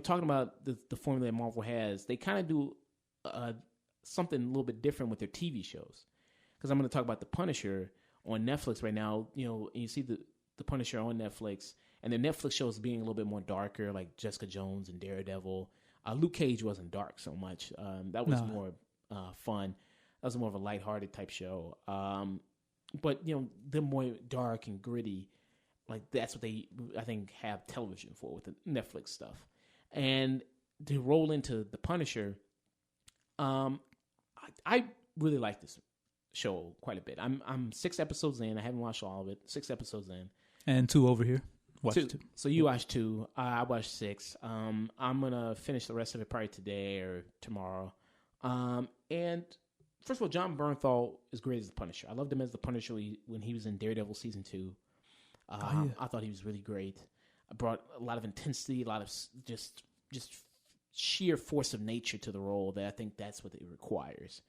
Talking about the formula that Marvel has, they kind of do something a little bit different with their TV shows. Because I'm going to talk about The Punisher on Netflix right now. And you see the Punisher on Netflix, and their Netflix shows being a little bit more darker, like Jessica Jones and Daredevil. Luke Cage wasn't dark so much. That was more fun. That was more of a lighthearted type show. But they're more dark and gritty. Like that's what they, I think, have television for with the Netflix stuff. And to roll into The Punisher, I really like this show quite a bit. I'm 6 episodes in. I haven't watched all of it. 6 episodes in. And 2 over here. Watched 2. So you watched 2. I watched 6. I'm going to finish the rest of it probably today or tomorrow. And first of all, Jon Bernthal is great as the Punisher. I loved him as the Punisher when he was in Daredevil Season 2. I thought he was really great. Brought a lot of intensity, a lot of just sheer force of nature to the role that I think that's what it requires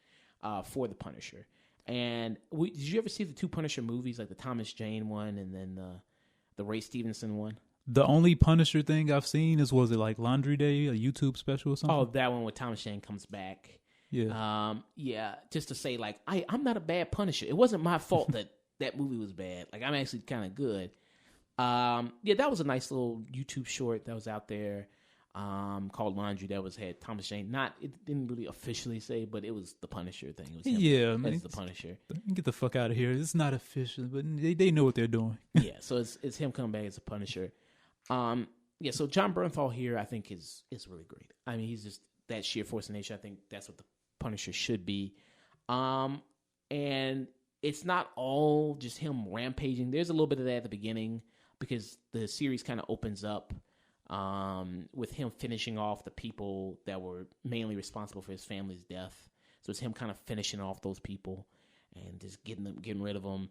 for the Punisher. And did you ever see the 2 Punisher movies, like the Thomas Jane one and then the Ray Stevenson one? The only Punisher thing I've seen was it like Laundry Day, a YouTube special or something? Oh, that one where Thomas Jane comes back. Yeah. Just to say, like, I'm not a bad Punisher. It wasn't my fault that movie was bad. Like, I'm actually kind of good. That was a nice little YouTube short that was out there called Laundry that had Thomas Jane. It didn't really officially say, but it was the Punisher thing. It was him as the Punisher. Get the fuck out of here. It's not official, but they know what they're doing. Yeah, so it's him coming back as a Punisher. So Jon Bernthal here I think is really great. I mean, he's just that sheer force of nature. I think that's what the Punisher should be. And it's not all just him rampaging. There's a little bit of that at the beginning, because the series kind of opens up with him finishing off the people that were mainly responsible for his family's death. So it's him kind of finishing off those people and just getting rid of them.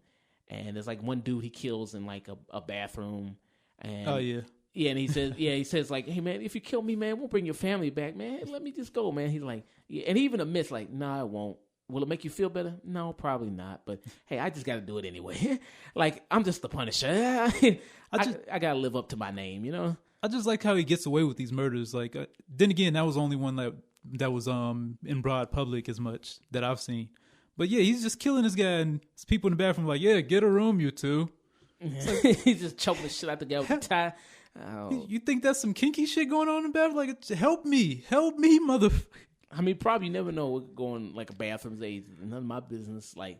And there's like one dude he kills in like a bathroom. And yeah, and he says like, hey man, if you kill me, man, we'll bring your family back, man. Let me just go, man. He's like, yeah, and he even admits like, nah, it won't. Will it make you feel better? No, probably not. But hey, I just got to do it anyway. Like, I'm just the Punisher. I got to live up to my name, I just like how he gets away with these murders. Like, then again, that was the only one that was in broad public as much that I've seen. But yeah, he's just killing this guy, and people in the bathroom like, yeah, get a room, you two. Like, he's just choking the shit out the guy with the tie. Oh. You think that's some kinky shit going on in the bathroom? Like, help me, motherfucker. I mean, probably you never know what's going like a bathroom's age. None of my business. Like,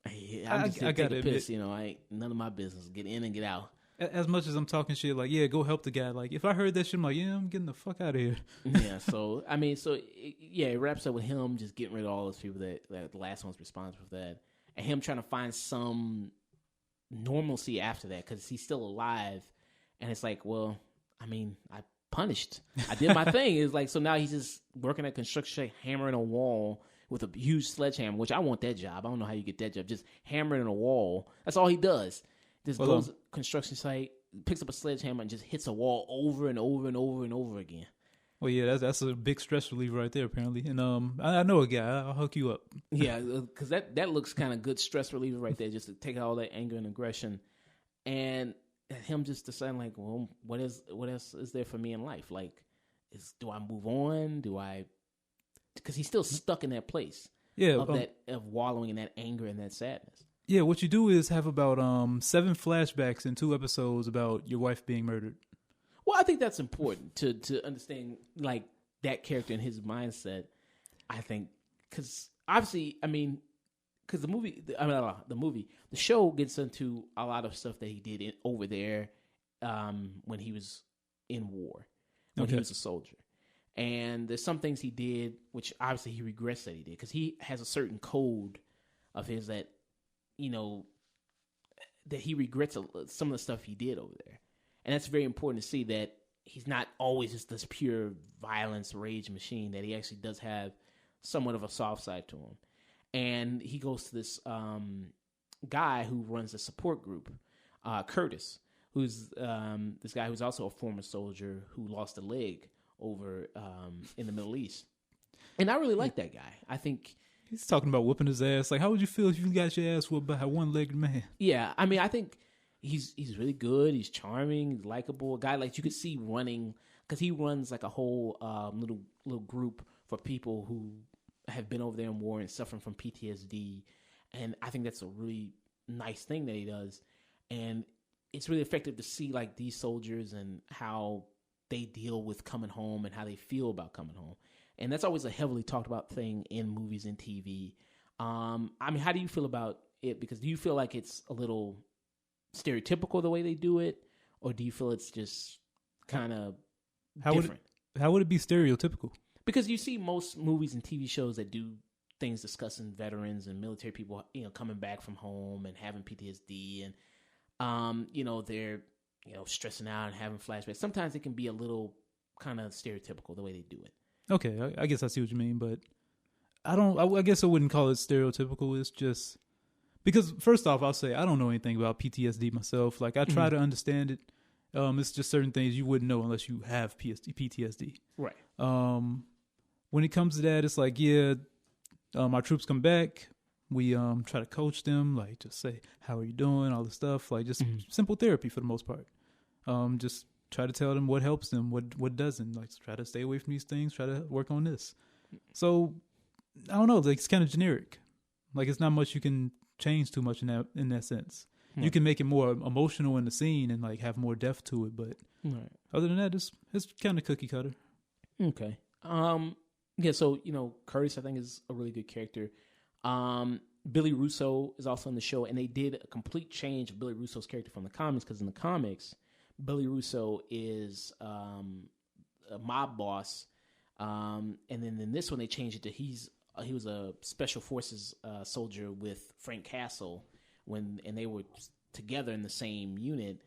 I'm just I gotta piss. I ain't none of my business. Get in and get out. As much as I'm talking shit, like, yeah, go help the guy. Like, if I heard that shit, I'm like, yeah, I'm getting the fuck out of here. Yeah. So I mean, it wraps up with him just getting rid of all those people that the last one's responsible for that, and him trying to find some normalcy after that because he's still alive, and it's like, well, I mean, I punished. I did my thing. It's like, so now he's just working at construction, hammering a wall with a huge sledgehammer, which I want that job. I don't know how you get that job. Just hammering a wall. That's all he does. Just goes to construction site, picks up a sledgehammer and just hits a wall over and over and over and over again. Well, yeah, that's a big stress reliever right there, apparently. And I know a guy. I'll hook you up. Yeah, because that looks kind of good stress reliever right there, just to take all that anger and aggression. And him just deciding like, well, what else is there for me in life? Like, do I move on? Because he's still stuck in that place. Yeah, of wallowing in that anger and that sadness. Yeah, what you do is have about 7 flashbacks in 2 episodes about your wife being murdered. Well, I think that's important to understand like that character and his mindset. I think because obviously, I mean, because the show gets into a lot of stuff that he did over there when he was in war, when he was a soldier. And there's some things he did, which obviously he regrets that he did, because he has a certain code of his that, that he regrets some of the stuff he did over there. And that's very important to see that he's not always just this pure violence, rage machine, that he actually does have somewhat of a soft side to him. And he goes to this guy who runs a support group, Curtis, who's this guy who's also a former soldier who lost a leg over in the Middle East. And I really like that guy. I think he's talking about whooping his ass. Like, how would you feel if you got your ass whooped by a one-legged man? Yeah, I mean, I think he's really good. He's charming. He's likable. A guy like you could see running, because he runs like a whole little group for people who have been over there in war and suffering from PTSD. And I think that's a really nice thing that he does. And it's really effective to see like these soldiers and how they deal with coming home and how they feel about coming home. And that's always a heavily talked about thing in movies and TV. I mean, how do you feel about it? Because do you feel like it's a little stereotypical the way they do it? Or do you feel it's just kind of different? How would it be stereotypical? Because you see most movies and TV shows that do things discussing veterans and military people, coming back from home and having PTSD and, they're, stressing out and having flashbacks. Sometimes it can be a little kind of stereotypical the way they do it. Okay, I guess I see what you mean, but I guess I wouldn't call it stereotypical. It's just because, first off, I'll say I don't know anything about PTSD myself. Like, I try to understand it. It's just certain things you wouldn't know unless you have PTSD. Right. When it comes to that, it's like, our troops come back. We try to coach them, like just say, how are you doing? All this stuff, like just simple therapy for the most part. Just try to tell them what helps them, what doesn't. Like, try to stay away from these things, try to work on this. So, I don't know, like, it's kind of generic. Like, it's not much you can change too much in that sense. You can make it more emotional in the scene and like have more depth to it, but other than that, it's kind of cookie cutter. Okay. So Curtis, I think, is a really good character. Billy Russo is also in the show, and they did a complete change of Billy Russo's character from the comics, because in the comics, Billy Russo is a mob boss, and then in this one they changed it to he was a special forces soldier with Frank Castle and they were together in the same unit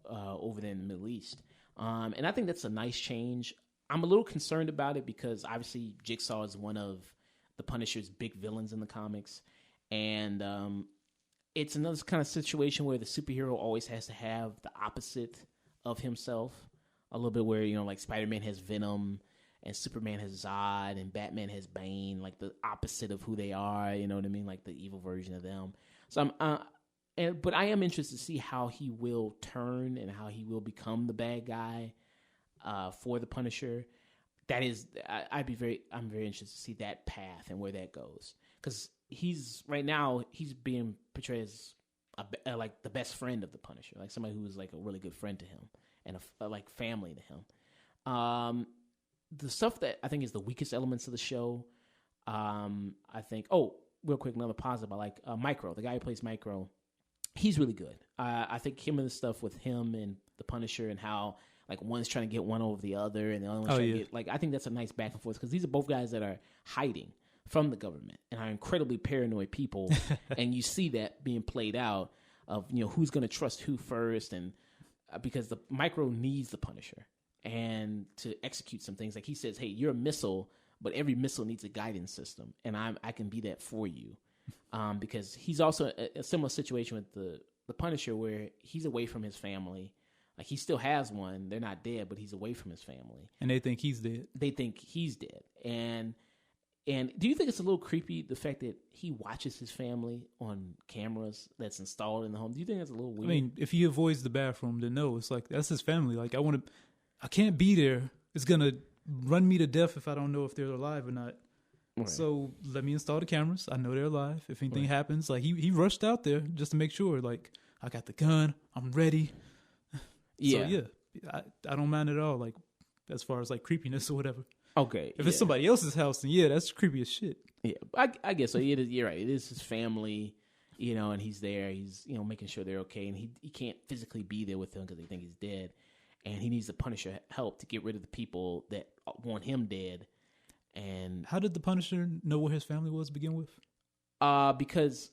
over there in the Middle East. And I think that's a nice change. I'm a little concerned about it because obviously Jigsaw is one of the Punisher's big villains in the comics. And it's another kind of situation where the superhero always has to have the opposite of himself. A little bit where, like Spider-Man has Venom and Superman has Zod and Batman has Bane, like the opposite of who they are, you know what I mean? Like the evil version of them. So but I am interested to see how he will turn and how he will become the bad guy for the Punisher. That is, I'm very interested to see that path and where that goes, because right now he's being portrayed as like the best friend of the Punisher, like somebody who is like a really good friend to him and like family to him. The stuff that I think is the weakest elements of the show, I think. Oh, real quick, another positive. I like Micro, the guy who plays Micro. He's really good. I think him and the stuff with him and the Punisher and how like one's trying to get one over the other and the other one's trying to get, like, I think that's a nice back and forth, because these are both guys that are hiding from the government and are incredibly paranoid people. And you see that being played out of, who's going to trust who first. And because the Micro needs the Punisher and to execute some things. Like he says, hey, you're a missile, but every missile needs a guidance system, and I can be that for you. Because he's also a similar situation with the Punisher, where he's away from his family. Like, he still has one. They're not dead, but he's away from his family. And they think he's dead. They think he's dead. And do you think it's a little creepy, the fact that he watches his family on cameras that's installed in the home? Do you think that's a little weird? I mean, if he avoids the bathroom, then no. It's like, that's his family. Like, I can't be there. It's going to run me to death if I don't know if they're alive or not. Right. So let me install the cameras. I know they're alive. If anything happens, like he rushed out there just to make sure, like, I got the gun, I'm ready. Yeah. So I don't mind at all, like, as far as like creepiness or whatever. Okay. If it's somebody else's house, then that's creepy as shit. Yeah, I guess so. You're right. It is his family, and he's there. He's, making sure they're okay, and he can't physically be there with them because they think he's dead, and he needs the Punisher help to get rid of the people that want him dead. And how did the Punisher know where his family was to begin with? Because,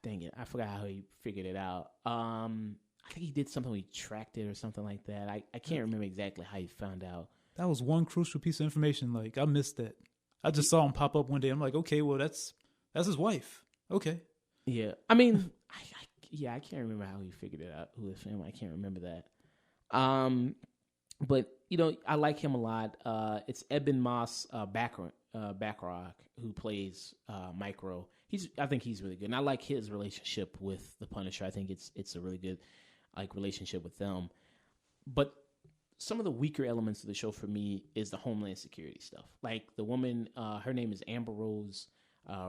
dang it, I forgot how he figured it out. I think he did something where he tracked it or something like that. I can't remember exactly how he found out. That was one crucial piece of information. Like, I missed that. I just saw him pop up one day. I'm like, okay, well, that's his wife. Okay. Yeah. I mean, Yeah, I can't remember how he figured it out. Who the family? I can't remember that. But I like him a lot. It's Eben Moss Bacharach who plays Micro. I think he's really good, and I like his relationship with the Punisher. I think it's a really good relationship with them. But some of the weaker elements of the show for me is the Homeland Security stuff. Like the woman, her name is Amber Rose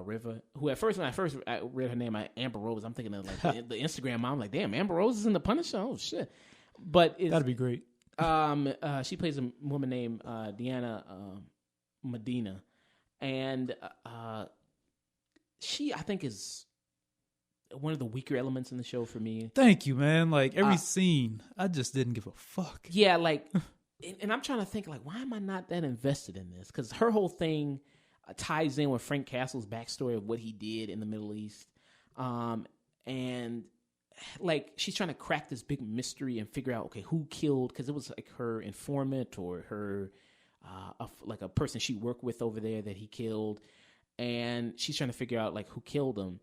River, who when I first read her name, Amber Rose, I'm thinking of like the Instagram mom. Like, damn, Amber Rose is in the Punisher. Oh shit! But That'd be great. She plays a woman named Deanna Medina, and she, I think, is one of the weaker elements in the show for me. Thank you, man. Like every scene, I just didn't give a fuck. Yeah, like, and I'm trying to think, like, why am I not that invested in this? Because her whole thing ties in with Frank Castle's backstory of what he did in the Middle East, and like she's trying to crack this big mystery and figure out, okay, who killed? Because it was like her informant or her like a person she worked with over there that he killed, and she's trying to figure out like who killed him.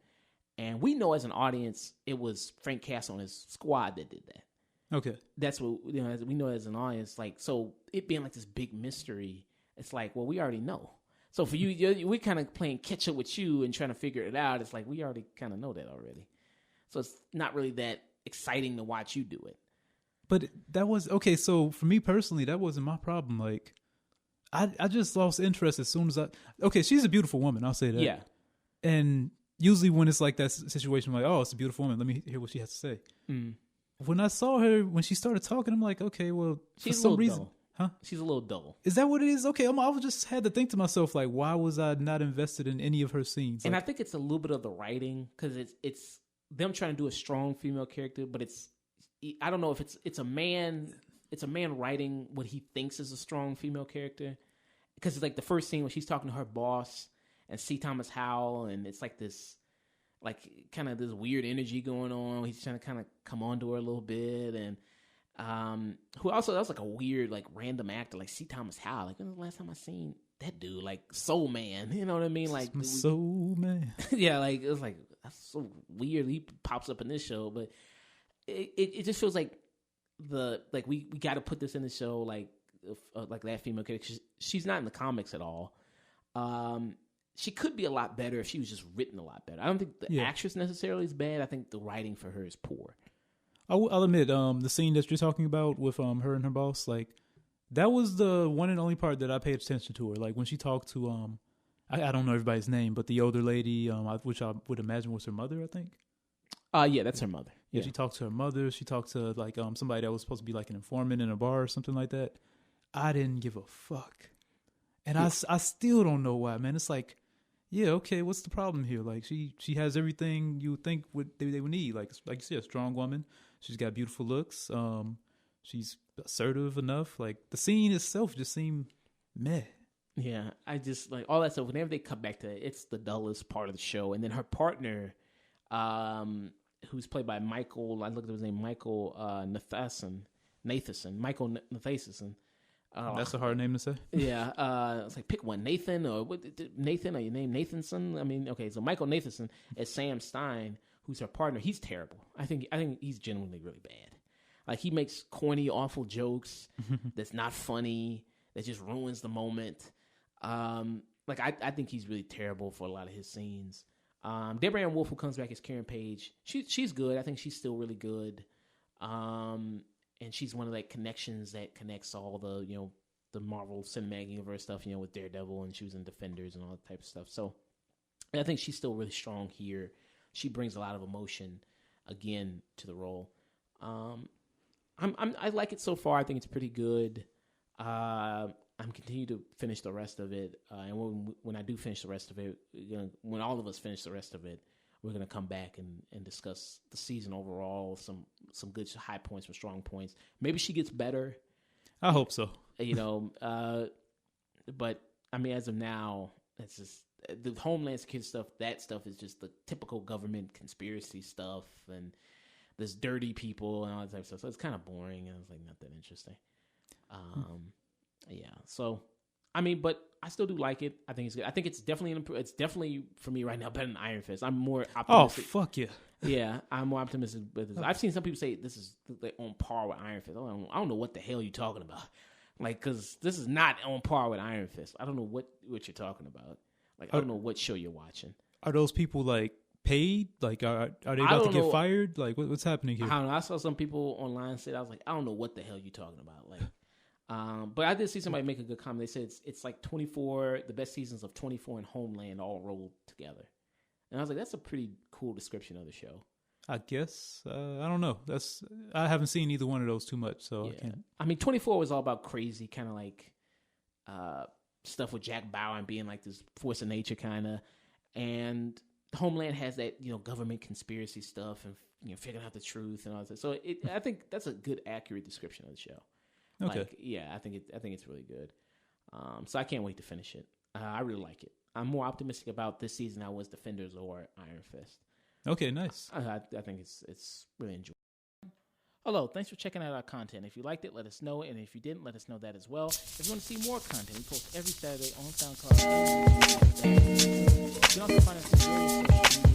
And we know as an audience, it was Frank Castle and his squad that did that. Okay, that's what we know as an audience. Like, so it being like this big mystery, it's like, well, we already know. So for you, we're kind of playing catch up with you and trying to figure it out. It's like we already kind of know that already. So it's not really that exciting to watch you do it. But that was okay. So for me personally, that wasn't my problem. Like, I just lost interest as soon as she's a beautiful woman. I'll say that. Yeah. And usually when it's like that situation, I'm like, oh, it's a beautiful woman. Let me hear what she has to say. Mm. When I saw her, when she started talking, I'm like, okay, well, she's for some reason. Dull. Huh? She's a little dull. Is that what it is? Okay, I just had to think to myself, like, why was I not invested in any of her scenes? And I think it's a little bit of the writing, because it's them trying to do a strong female character, but I don't know if it's a man writing what he thinks is a strong female character, because it's like the first scene when she's talking to her boss and C. Thomas Howell, and it's like this, like kind of this weird energy going on. He's trying to kind of come onto her a little bit, and who also, that was like a weird, like random actor, like C. Thomas Howell. Like, when was the last time I seen that dude? Like Soul Man, you know what I mean? Like Soul Man. Yeah, like it was like, that's so weird. He pops up in this show, but it just feels like we got to put this in the show, like that female character. She's not in the comics at all. She could be a lot better if she was just written a lot better. I don't think the actress necessarily is bad. I think the writing for her is poor. I'll admit, the scene that you're talking about with her and her boss, like, that was the one and only part that I paid attention to her. Like, when she talked to, I don't know everybody's name, but the older lady, which I would imagine was her mother, I think. Yeah, that's her mother. Yeah, she talked to her mother. She talked to, like, somebody that was supposed to be, like, an informant in a bar or something like that. I didn't give a fuck. And I still don't know why, man. It's like, yeah, okay, what's the problem here? Like, she has everything you would think they would need. Like you said, a strong woman. She's got beautiful looks. She's assertive enough. Like, the scene itself just seemed meh. Yeah, I just, like, all that stuff. Whenever they come back to it, it's the dullest part of the show. And then her partner, who's played by Michael, I looked at his name, Michael Nathanson. Michael Nathanson. That's a hard name to say. Yeah, it's like, pick one, Nathan or Nathan, or your name Nathanson. I mean, okay, so Michael Nathanson as Sam Stein, who's her partner. He's terrible. I think he's genuinely really bad. Like, he makes corny, awful jokes that's not funny, that just ruins the moment. Like, I think he's really terrible for a lot of his scenes. Deborah Ann Wolf, who comes back as Karen Page, she's good. I think she's still really good. And she's one of the connections that connects all the, the Marvel Cinematic Universe stuff, with Daredevil, and she was in Defenders and all that type of stuff. So I think she's still really strong here. She brings a lot of emotion, again, to the role. I like it so far. I think it's pretty good. I'm continuing to finish the rest of it. And when I do finish the rest of it, when all of us finish the rest of it, we're going to come back and discuss the season overall, some good high points, some strong points. Maybe she gets better. I hope so. But, I mean, as of now, it's just the Homeland Security stuff. That stuff is just the typical government conspiracy stuff and this dirty people and all that type of stuff. So it's kind of boring. And it's like not that interesting. Yeah. So, I mean, but I still do like it. I think it's good. I think it's definitely for me right now better than Iron Fist. I'm more optimistic. Oh, fuck yeah. Yeah, I'm more optimistic with this. I've seen some people say this is like on par with Iron Fist. I don't know what the hell you're talking about. Like, because this is not on par with Iron Fist. I don't know what you're talking about. Like, I don't know what show you're watching. Are those people like paid? Like, are they about to get fired? Like, what's happening here? I don't know. I saw some people online say, I was like, I don't know what the hell you're talking about. Like, but I did see somebody make a good comment. They said it's like 24, the best seasons of 24 and Homeland all rolled together. And I was like, that's a pretty cool description of the show. I guess. I don't know. I haven't seen either one of those too much, so yeah. I can't. I mean, 24 was all about crazy, kind of like stuff with Jack Bauer and being like this force of nature kind of. And Homeland has that, government conspiracy stuff and, figuring out the truth and all that. So I think that's a good, accurate description of the show. Okay. Like, yeah, I think it's really good. So I can't wait to finish it. I really like it. I'm more optimistic about this season than I was Defenders or Iron Fist. Okay, nice. I think it's really enjoyable. Hello, thanks for checking out our content. If you liked it, let us know, and if you didn't, let us know that as well. If you want to see more content, we post every Saturday on SoundCloud. You can also find us on various social media